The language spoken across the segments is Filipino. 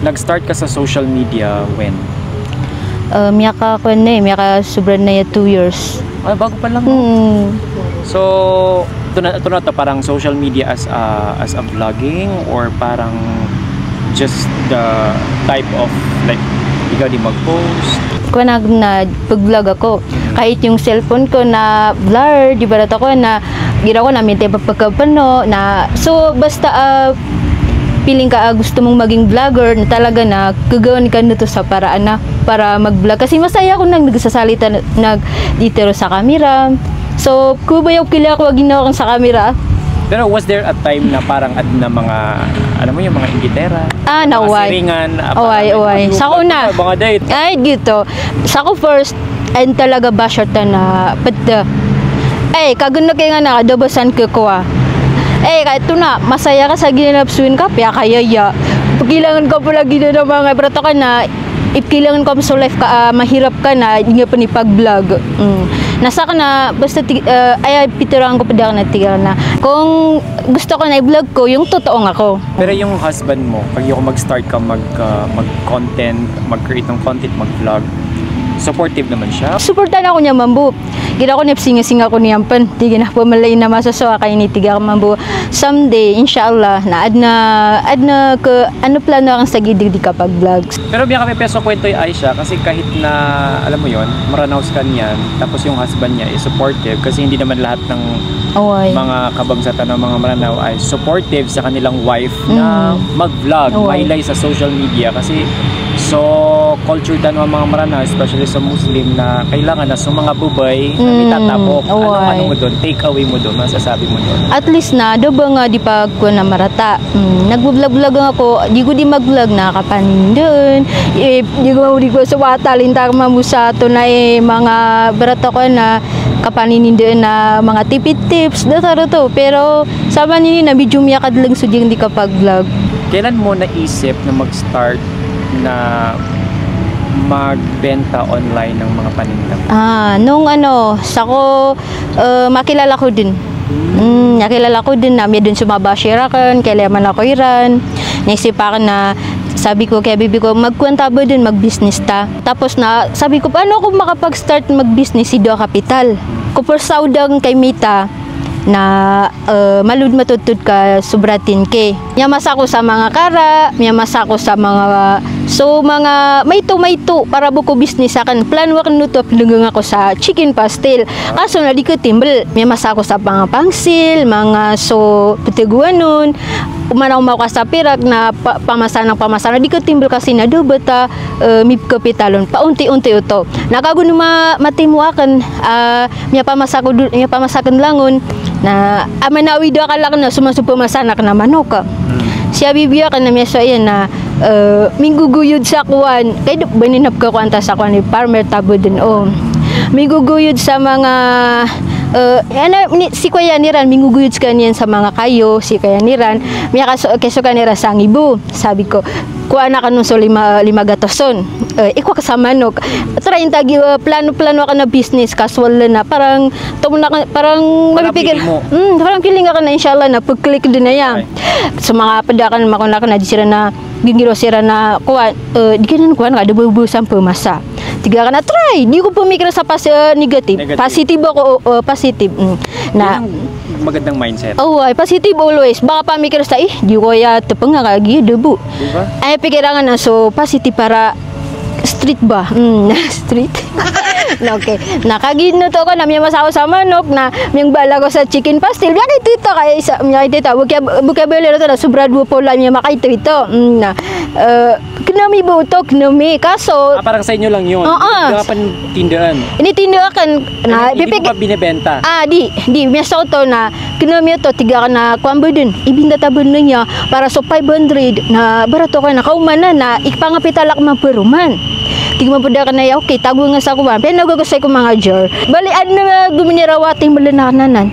nag-start ka sa social media when? Miyaka ko na eh, miyaka sobrang na 2 years. Ay, bago pa lang. So, ito na to, parang social media as a vlogging or parang just the type of like ikaw di mag-post? Kung pag-vlog ako, kahit yung cellphone ko na blur, di ba ko na ginawa ko na may pagkapano na so basta feeling ka gusto mong maging vlogger na talaga na gagawin ka nito sa paraan na para mag-vlog kasi masaya ako nang nagsasalita nag-ditero sa camera. So, kubayaw kila ako ginawa sa camera. Pero was there a time na parang na mga, alam mo yung mga ingitera? Naway. Siringan. Away. Sa ko na. Mga date. Ay, gito. Sa ko first, and talaga ba short na pata. Eh, kaganda kayo nga nakadabasan ko ko Eh, kahit ito na, masaya ka sa ginanapsuin ka, kaya kayaya. Pagkilangan ko pala ginanap mga brato ka na, if kailangan ko sa life ka, mahirap ka na, hindi nga pa ni pag-vlog. Nasa ka na, basta, ay, piturangan ko pa na tigal na. Kung gusto ko na i-vlog ko, yung totoong ako. Pero yung husband mo, pag yung mag-start ka mag-content, mag-create ng content, mag-vlog, supportive naman siya? Supportan ako niya, mambu. Gila ko singa-singa ko niyan pan. Di na po malay na masasawa kay nitiga mambu. Someday, inshallah, na ad na ka, ano plano kang sa gidig di kapag vlogs. Pero biya kami peso kwento yung Aisha kasi kahit na, alam mo yon maranaos ka niyan, tapos yung husband niya is supportive kasi hindi naman lahat ng mga kabagsatan ng mga maranaw ay supportive sa kanilang wife na mag-vlog, mailay sa social media kasi so culture dan mga maranaw, especially sa Muslim na kailangan na sa mga bubay na may tatapok. Ano mo doon? Take away mo doon? Masasabi mo doon? At least na, do ba nga di pa ko na marata. Nag-vlog ako, di ko di mag-vlog na kapanin doon. Di ko sa wata, lintang mamusato na mga barata ko na kapaninin doon na mga tips dataro to. Pero sama nini na medyo miyakad lang so di kapag-vlog. Kailan mo naisip na mag-start na magbenta online ng mga paninda? Nung sako makilala ko din. Nakilala ko din na may dun sumabashira kan, kailangan ako iran. Naisipakan na sabi ko kay bibi ko magkwenta ba din mag-business ta. Tapos na sabi ko paano ako makapag-start mag-business si do kapital. Ko saudang kay Mita na malud matutod ka subratin ke. Miyamas ako sa mga kara, miyamas ako sa mga mga mayto para buko business akan plan wa kanuto pilungang ako sa chicken pastel. Kaso na di ko timbel. Miyamas ako sa mga pangsil, mga putiguanon. Umanaw mo ka sa pirak na pamasanang di ko timbel kasi na do bata mip kapitalon paunti-unti ito. Nakaguno matimuakan miya pamasakan langon na amanawi do ka lang na sumasupumasanak na manok. Siya bibiya ka na miya so ayan na mingguguyod sa kuwan kay baninap ka kwanta sa kuwan ni farmer tabo din mingguguyod sa mga si Kuya Niran mingguguyod ka niyan sa mga kayo si Kuya Niran miya keso ka nira sa ngibu sabi ko kuha na ka nun so 5 gatoson ikaw ka sa manok try tagi plano ka na business casual na parang parang mapipigil parang feeling ka na inshallah na pag-click din na yan sa mga padakan makuna ka na di sila na gingiro sila na kuha di ka na kuha na kada bubusan pumasa tiga ka na try di ko pumikira sa negative positive ako positive na magandang mindset. Ay positive always. Baka pamikir sa di ko ya tepeng nga kagi debu. Diba? Ay pikirangan na so positive para street ba? Street. Okay. Nakagid na to ko na may masawa sa manok na may bala ko sa chicken pastel. Biya kay tito kay isa may tito. Vocabulary to na sobra duo po lang may makay tito. Na kinami buto kinami kaso parang sa inyo lang yun. Gapan tindaan. Ini tindaan na hindi mo ba binebenta? Di may to na kinami to tiga ka na kwambo din. Ibinda tabon na niya para so 500 na barato ka na kaumana na ipangapitalak man peruman. Tigma po ka na okay tago nga sa kuwan. Pero nagagusay ko mga jar. Balian na guminirawating malananan.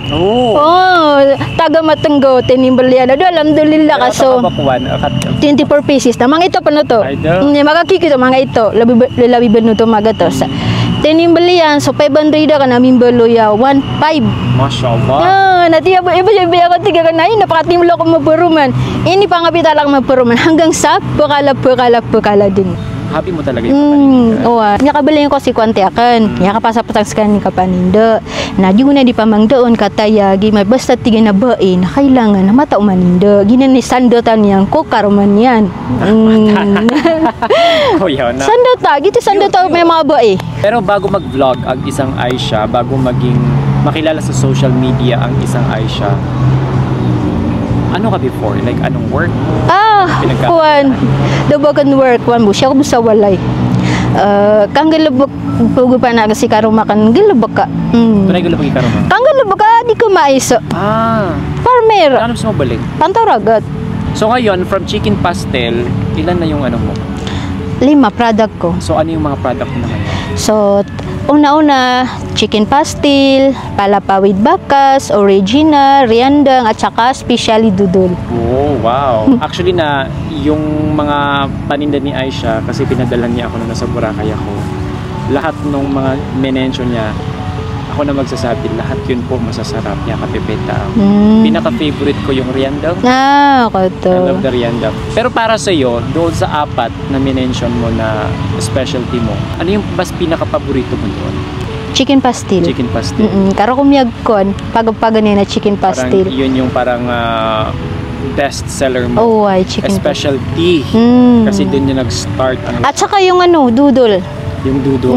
Taga matenggo tinimbalian. Alhamdulillah kaso 24 pieces na mga ito pa no to. Makakikita mga ito labi ba no to mga to. Tinimbalian, so 500 ka namin baloya, 1.5. Masya Allah. Natiya ba, iba ako tiga ka na, napakatimlo ko mapuruman. Ini pangapita lang mapuruman, hanggang sa pakala din. Happy mo talaga yung paninda. Oo. Nakabalay ko si Kwante akan. Nakapasapatang sa kanin kapaninda. Na di ko na di pamang doon katayagi. Basta tiga na bae na kailangan na mata umaninda. Ginan ni sandotan yang ko karuman yan. Oh, yun na. Sandota. Gitu sandota may mga bae. Pero bago mag-vlog ang isang Aisha, bago makilala sa social media ang isang Aisha, ano ka before? Like, anong work? Kuwan. Dabagan work. Kuwan mo. Siya ko sa walay. Kang galabak. Pugo pa na kasi karumakan. Galabak ka. Tunay galabak ikarumakan? Kang galabak ka. Di ko maiso. Farmer. Ano gusto mo balik? Pantaragat. So ngayon, from chicken pastel, ilan na yung ano mo? 5 product ko. So ano yung mga product mo naman? So, una-una, chicken pastil, palapawid bakas, original, riandang, at saka specially dudol. Oh, wow. Actually yung mga paninda ni Aisha, kasi pinadalhan niya ako nung nasa Boracay ako, lahat nung mga menensyon niya, ako na magsasabi, lahat yun po masasarap niya, kapipeta. Pinaka-favorite ko yung riandang. Ako to. I love the riandang. Pero para sa'yo, doon sa 4 na minention mo na specialty mo, ano yung mas pinaka-paborito mo doon? Chicken pastil. Chicken pastil. Karo kumiyag kon, pagpagan na chicken pastil. Parang yun yung parang best seller mo. Oh, ay chicken specialty. Kasi doon yung nag-start. At saka yung dudol. Yung dudol.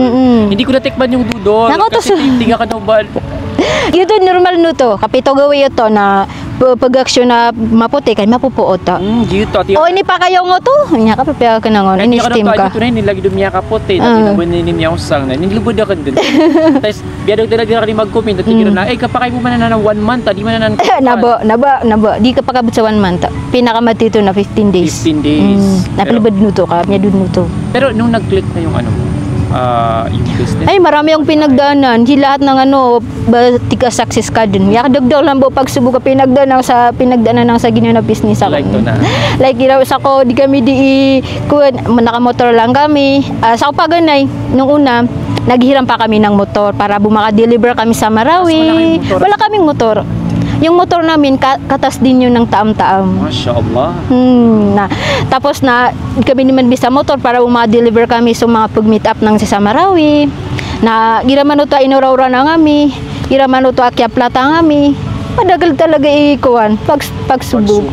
Hindi ko natikman yung dudol. Kasi hindi ka kanubal. Ito normal no to. Kapito gawin ito na pag-aksyon na maputi kay mapupuot ta. Ini pa kayo ngo to. Nya ka pa ka nangon. Ini steam ka. Ito na nilagi dumiya ka puti. Tinubon ni niya usang na. Nilubod ka din. Tapos biyadog talaga ka mag-comment at tigiro na kapakay mo man na 1 month, di man na naba. Di ka pakabot sa 1 month. Pinakamati to na 15 days. 15 days. Napilibad no to ka. Nya dun no to. Pero nung nag-click na yung yung business. Ay, marami yung pinagdanan. Di lahat ng tika success ka din. Yakadagdag lang po pagsubok ka pinagdanan sa ginawa na business ako. Like to na. Like, sa ko, di kami nakamotor lang kami. Sa ko paganay, nung una, naghiram pa kami ng motor para bumaka-deliver kami sa Marawi. Wala kaming motor. Yung motor namin, katas din yun ng taam-taam. Masya Allah. Tapos kami naman bisa motor para ma-deliver kami sa mga pag-meet up ng sa Marawi. Giraman ito inuraura na kami. Giraman ito akya plata kami. Madagal talaga ikuan. Pagsubok.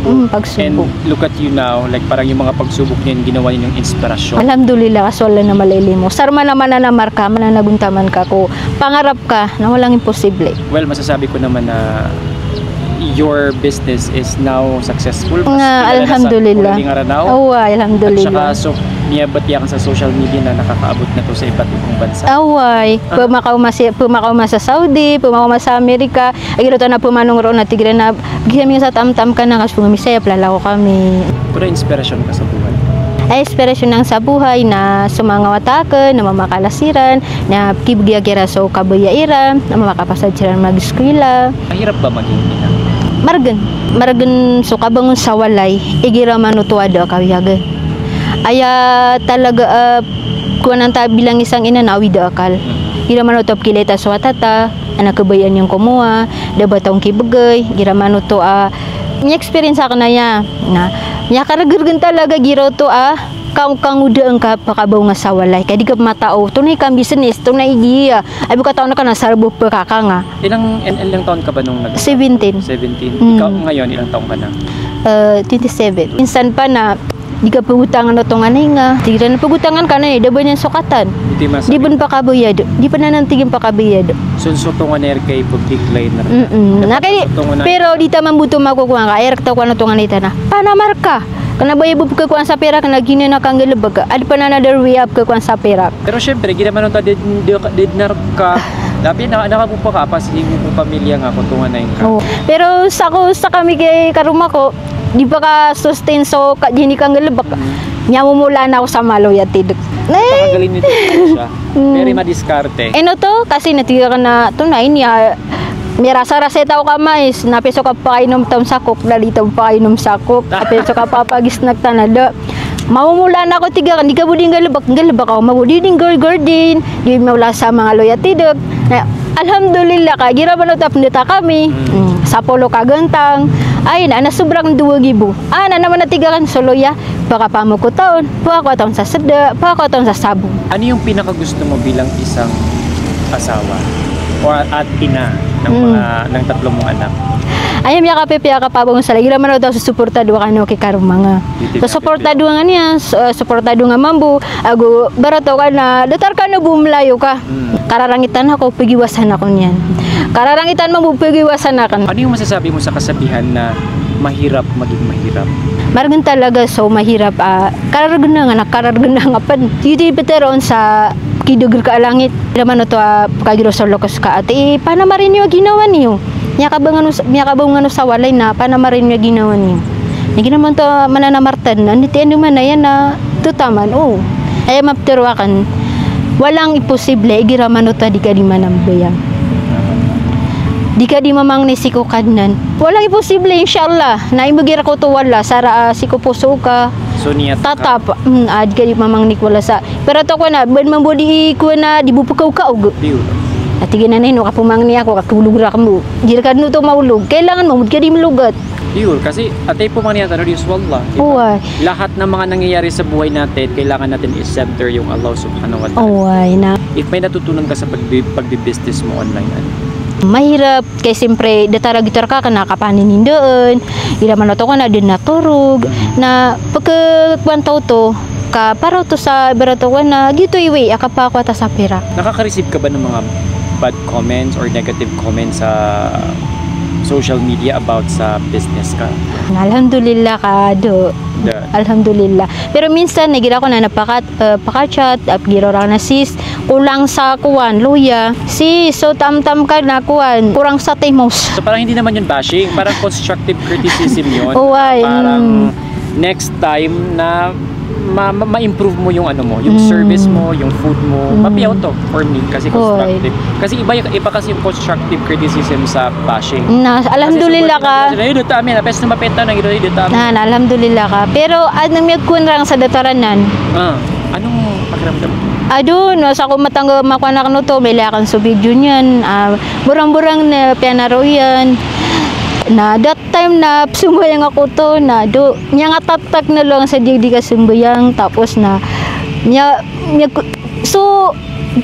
And look at you now. Like parang yung mga pagsubok niyan, ginawa niyo yung inspirasyon. Alhamdulillah, kaswala na malili mo. Sarma naman na namarka, mananaguntaman ka ko. Pangarap ka na walang imposible. Well, masasabi ko naman na your business is now successful. Alhamdulillah. Alhamdulillah. At saka, niyabatiya ka sa social media na nakakaabot na to sa iba't ibang bansa. Pumakaw sa Saudi, pumakaw sa Amerika. Ay, ito na pumanong roon na tigre na kami sa tam-tam ka na kasi pumisaya, plalaw kami. Pero inspirasyon ka sa buhay? Ay, inspirasyon ng sa buhay na sumangawatakan, na mamakalasiran, na kibigyagira so kabayairan, na mamakapasadsiran mag-eskwela. Mahirap ba maging ina? Margan so kabangon sa walay, igira manutuada kawiyagan. Aya talaga kuwanan ta bilang isang ina na awida akal. Gira manutop kileta sa watata, anak kabayan yung kumuha, dabatong kibagay, gira manuto may experience ako na ya. Nya karagurgan talaga gira to kang udang ka pakabaw nga sa walay kaya di ka matao tunay kang business tunay giya ay buka taon na ka na sarbo pa ka nga ilang taon ka ba nung 17 ikaw ngayon ilang taon ka na 27 minsan pa na di ka pagutangan na itong anay nga tigran na pagutangan ka na daba niyan sukatan di ba pa kabuyad di pa na nantigin pa kabuyad sunsutungan na kay public liner pero di tamang buto makukuha ka erkta ko na itong anay na panamar ka kana ba ibub ka kuan sa pera kana gina na kang galabag ad pa na another way up ka kuan sa pera pero syempre gina man ta did ka dapat nakapupa ka pa sa imong pamilya nga kutungan na ka pero sa kami kay karuma ko di pa ka sustain so gini kang galabag nya mumula na ako sa maloyatid nakagaling nito siya very madiskarte to kasi natiga ka na tunay niya may rasa-rasa tao ka mais, napiso ka pa kainom tam sakop, lalitaw pa kainom sakop, napiso ka papagis nagtanada. Mamumula na ako tiga kan, di ka buding galabak ako, mabuding garden, di mawala sa mga loyatidog. Na, alhamdulillah ka, gira ba na tapnita kami, sa polo kagantang, ay na sobrang 2,000. Na naman natigakan sa loya, baka pamuko taon, baka taon sa sada, baka taon sa sabong. Ano yung pinakagusto mo bilang isang asawa o at ina ng mga ng 3 mong anak? Ayam ya kapabong sa lagi naman daw susuportado kano kay karong mga. So suportado nga niya, suportado nga mambu, ago barato ka na datar ka na bumlayo ka. Kararangitan ako pigiwasan ako niyan. Kararangitan mo pigiwasan ako. Ano yung masasabi mo sa kasabihan na mahirap maging mahirap? Margan talaga so mahirap kararagna nga pan. Dito ipiteron sa kidugir ka langit. Naman to kagiro sa lokos ka ate panamarin yung ginawa niyo. Miya kabang sa walay na panamarin niya ginawa niyo. Hindi naman to mananamartan na nitian naman na yan na tutaman. Ay mapterwakan. Walang imposible igiraman to di ka di manambayang. Di ka di mamang nisiko kadnan. Walang imposible insyaallah. Na imugira ko to wala sara siko puso ka. So niya tatap di ka di mamang nikwala sa. Pero to ko na ben mambodi ko na di bupukaw ka og. At tignan na ka pumang niya ako katulog ra kamo. Dili ka no to maulog. Kailangan mo ka di malugat. Yun, kasi atay po man yan tanong wallah. Lahat ng mga nangyayari sa buhay natin, kailangan natin i-center yung Allah subhanahu wa ta'ala. If may natutunan ka sa pagbi-business mo online, mahirap kay siyempre datara-gitar ka kanakapanin doon. Ila man to ka na din naturog na pagkakwantaw to ka para to sa barato ka na gito iwi akapakwa ta sa pera. Nakaka-receive ka ba ng mga bad comments or negative comments sa social media about sa business ka? Alhamdulillah ka do. Alhamdulillah. Pero minsan nagira ko na napaka-chat at giro ra na sis kulang sa kuwan luya. Sis so tam-tam ka na kuwan kurang sa timos. So parang hindi naman yun bashing, parang constructive criticism yun. Parang next time na ma-improve mo yung ano mo, yung service mo, yung food mo. Mapiyaw to for me kasi constructive. Kasi iba kasi yung constructive criticism sa bashing. Alhamdulillah ka. Dito amin, apes na mapenta na dito amin. Alhamdulillah ka. Pero anong kun sa dataranan? Anong pakiramdam mo? No, sa ako matangga makuanak no to, may lakan sa video niyan. Burang-burang na pianaro yan. Na that time na sumbayang ako to na niya nga tatak na lang sa di ka sumbayang tapos na niya so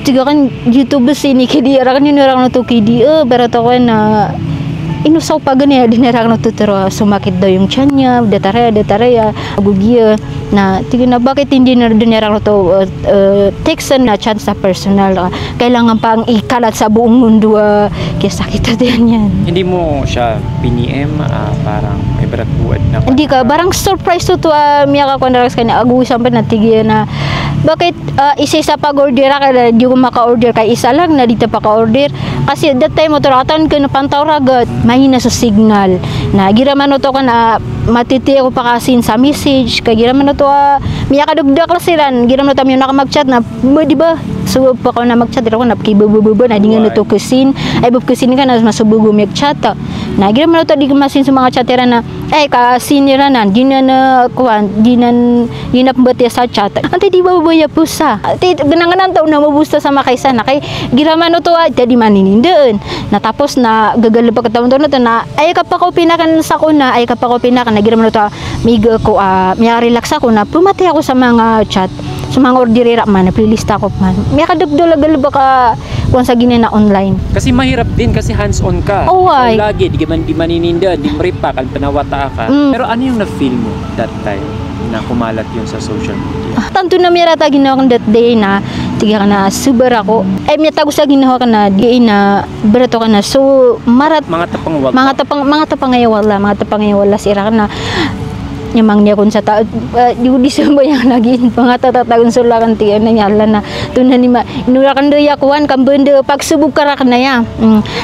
tiga kan YouTube sini kidi orang ni orang to kidi berato kan na inusaw pa gani dinarang no tuturo sumakit daw yung tiyan niya datare agugiya na tiga na bakit hindi na dinarang no to textan na chance sa personal kailangan pang ikalat sa buong mundo kaya sakit din yan. Hindi mo siya piniem parang may berat buwan na hindi ka barang surprise to miya ka kung naras ka na agusan pa na tiga na bakit isa pag-order ka na di ko maka-order kay isa lang na dito pa ka-order kasi that time mo turatan ko na pantawragat mahina sa signal na giraman to ka na matiti ako pa kasin sa message kay giraman to miya ka dugdak la silan giraman to yung nakamag-chat na di ba so pa ko na mag-chat ako na kibubububo na di nga to kusin ay kusin ka na masubugo mag-chat na giraman to di ko masin sa mga chatera na kasinira na di na kuan di na pambati sa chat ante di ba buya pusa ante gananganan taon na mabusta sa makaysa na kay giraman to jadi maninindeon na tapos na gagalaba ka taon to na ay kapag ko pinakan sa ko na ay kapag ko pinakan na giraman to miga ko may relax ako na pumati ako sa mga chat sa mga orderera man, playlist ako man. May kadugdulagal ba ka kung sa ginana online? Kasi mahirap din kasi hands-on ka. So, lagi, di manininda, di maripa, kan panawata ka. Pero ano yung na-feel mo that time na kumalat yung sa social media? Tanto na mirata ginawa kang that day na tiga ka na super ako. May tago sa ginawa ka na di na berato ka na. So, marat mga tapang wala sira ka na nyamang niya kun sa taod di ko disamba yang lagi mga tatatagon sulakan tiyan na nyala na tunan ni inurakan do yakuan kambende pagsubok karak na ya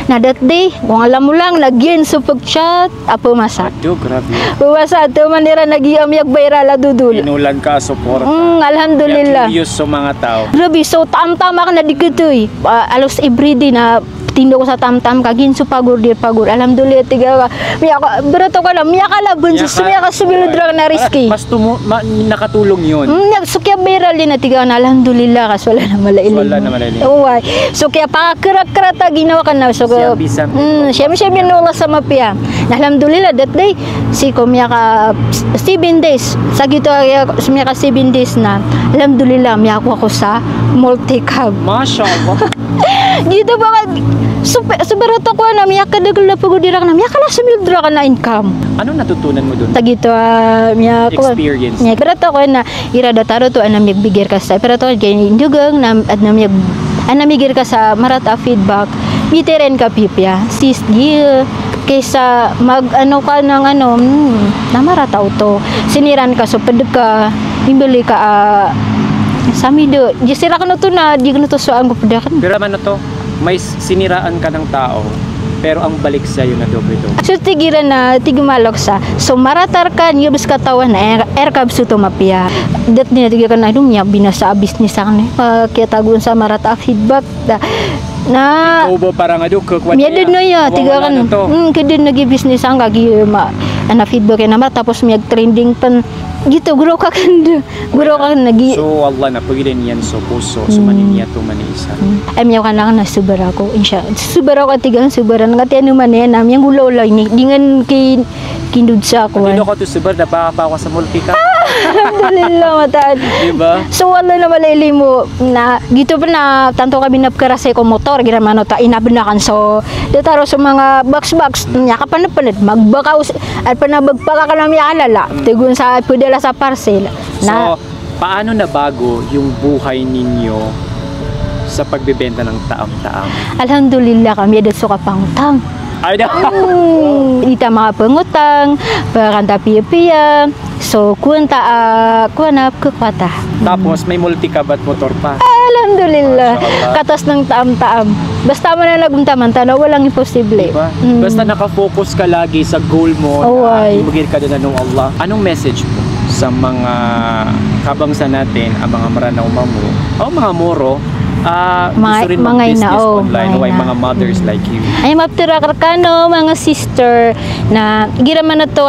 na that day kung alam mo lang lagyan sa pagchat apo masa grabe buwasa to manira nagiam yak bayra la dudul inulan ka support alhamdulillah use sa mga tao grabe so tam-tama ka na dikitoy alos everyday na tindo ko sa tamtam kagin su pagur alhamdulillah tiga miya ka berato ka na miya ka laban miya ka sumiludra na riski mas nakatulong yun. So kaya viral din na tiga na alhamdulillah kas wala na malailing. Uway. So kaya pakakrak-krak ginawa ka na. So siyempre nula sa mapya. Alhamdulillah that day si ko miya ka 7 days. Sa gito miya ka 7 days na. Alhamdulillah miya ako sa multi-cab. Mashallah. Dito ba berato ko na miya ka dagol na pagudirak na miya ka na sumiludra ka na income. Ano natutunan mo dun? Tagito miya ko experience. Miya berato ko na irada taro to anamig bigir ka sa pero to kay indugang na anamig anamigir ka sa marata feedback biteren ka pipya sis gil kaysa mag ano ka ng ano namarata auto siniran ka so pwede ka bibili ka sami do sira ka no to na di ka no to so ang pudakan pero man to may siniraan ka ng tao pero ang balik sa iyo na doble. So tigiran na tigumalok sa so maratar ka niyo bis katawan na aircab su to mapia dat niya tigiran na dumya binasa business ang kaya tagun sa marata feedback na ikaw ba parang kagwan niya din no ya tigiran kedin nagi business ang gagi ana feedback na tapos may trending pan gitu guro ka nagi so Allah na pagilin yan so puso so maniniya to manisa ay miyaw ka na subara ko insya subara ko tigang subara ngati ano man yan yang gulaw ni dengan kindud sa ako dino ko to subar na pa ako sa multi ka alhamdulillah mataan diba so wala na malaili mo na gitu pa na tanto kami napkarasay ko motor gira man ta inabenakan so dataro sa mga box nya kapanapalad magbakaw at panabagpaka ka na miya alala tigun sa pudela sa parcel na so paano nabago yung buhay ninyo sa pagbebenta ng taam-taam? Alhamdulillah kami ada suka pangtang. Ay da. Ita mga pangutang, paranta piya-piya. So kuanta kuanap kukwata. Tapos may multi-cab at motor pa. Alhamdulillah. Katas ng taam-taam. Basta mo na naguntaman tanaw walang imposible. Diba? Basta nakafocus ka lagi sa goal mo na ibigay ka doon ng Allah. Anong message mo sa mga kabangsa natin, ang mga maranaw mamo, o mga moro, gusto rin mag-business online, o mga mothers like you? Ay maptirakar ka no, mga sister, na gira man na to,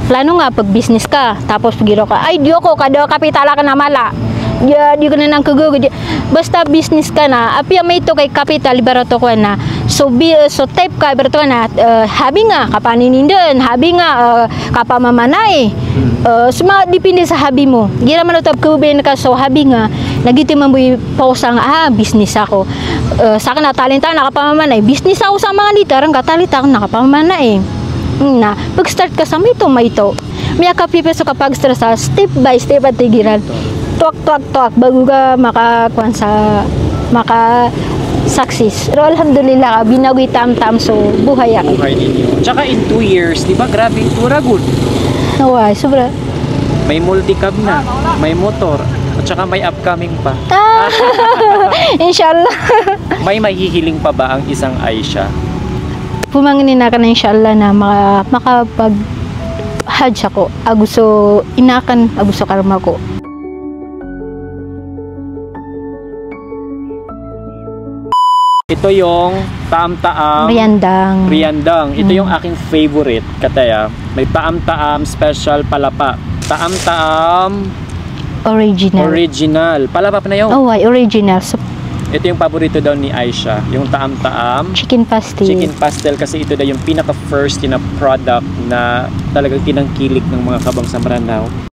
plano nga pag-business ka, tapos pagiro ka, ay diyo ko, kado kapitala ka na mala. Di ko na nang kagugod. Basta business ka na, apya may to kay capital, ibarato ko na. So type ka, ibarato ka na, habi nga, kapaninindan, habi nga, kapamamanay. Dipindi sa habi mo. Gira man ito, kubayin ka, so habi nga, nagitiman mo yung pausang, business ako. Saka na, talenta, nakapamamanay. Business ako sa mga litarang, katalita ako, nakapamamanay. Na, pag-start ka sa may to. May kapipeso kapag stress, step by step at tigiran. Tuwak bago ka maka-success. Pero alhamdulillah, binawi tam-tam so buhay ako. Buhay ninyo. Tsaka in 2 years, di ba grabe, tura good. Naway, sobra. May multi-cab na, may motor, at tsaka may upcoming pa. Inshallah. May mahihiling pa ba ang isang Aisha? Pumanginin na ka na inshallah na makapag-hajj ako. Agusto inakan, agusto karma ko. Ito yung taam-taam Riandang. Ito yung aking favorite, kataya. May taam-taam special palapa. Taam-taam original. Palapa pa na yun. Oh, original. So, ito yung paborito daw ni Aisha, yung taam-taam chicken pastel kasi ito daw yung pinaka-first na product na talagang tinangkilik ng mga kabang sa Maranao.